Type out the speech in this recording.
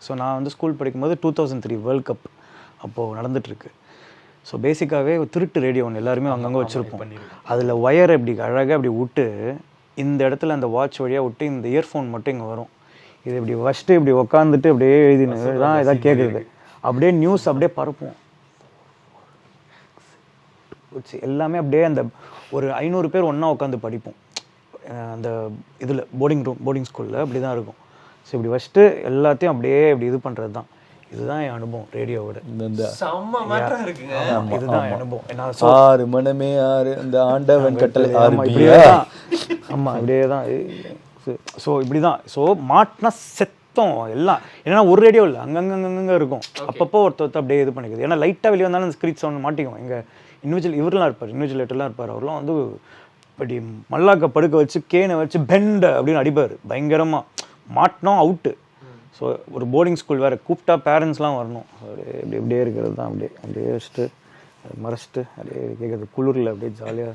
So நான் வந்து school படிக்கும்போது 2003 வேர்ல்ட் கப் அப்போது நடந்துகிட்ருக்கு. ஸோ பேசிக்காகவே திருட்டு ரேடியோ ஒன்று எல்லாருமே அங்கங்கே வச்சுருப்போம். அதில் ஒயர் இப்படி அழகாக இப்படி விட்டு இந்த இடத்துல அந்த வாட்ச் வழியாக விட்டு இந்த இயர்ஃபோன் மட்டும் இங்கே வரும். இது இப்படி ஃபஸ்ட்டு இப்படி உக்காந்துட்டு அப்படியே எழுதினு தான் எதாவது கேட்குறது. அப்படியே நியூஸ் அப்படியே பரப்புவோம். எல்லாமே அப்படியே அந்த ஒரு 500 பேர் ஒன்றா உட்காந்து படிப்போம். அந்த இதில் போர்டிங் ஸ்கூலில் அப்படி தான் இருக்கும். ஸோ இப்படி ஃபஸ்ட்டு எல்லாத்தையும் அப்படியே இப்படி இது பண்ணுறது தான். இதுதான் என் அனுபவம் ரேடியோவோட. இதுதான் என் அனுபவம். 6 மணமே 6 இந்த ஆண்டவன் கட்டளை 6 இப்படியே தான். ஆமாம் இப்படியே தான். ஸோ இப்படி தான். ஸோ மாட்டினா செத்தம் எல்லாம். ஏன்னா ஒரு ரேடியோ இல்லை, அங்கங்கே இருக்கும். அப்பப்போ ஒருத்தர் அப்படியே இது பண்ணிக்குது. ஏன்னா லைட்டாக வெளியே வந்தாலும் அந்த ஸ்க்ரீச் சவுண்ட் மாட்டிக்கும். எங்கள் இன்விஜுவல்லாம் இருப்பார், இன்விஜுவலேட்டர்லாம் இருப்பார். அவர்லாம் வந்து இப்படி மல்லாக்க படுக்க வச்சு கேனை வச்சு பெண்ட் அப்படின்னு அடிப்பார் பயங்கரமாக. மாட்டினோம் அவுட்டு. ஸோ ஒரு போர்டிங் ஸ்கூல் வேறு, கூப்பிட்டா பேரண்ட்ஸ்லாம் வரணும். அப்படியே இப்படியே இருக்கிறது தான். அப்படியே வச்சுட்டு மறைச்சிட்டு அப்படியே கேட்குறது குளிரில் அப்படியே ஜாலியாக.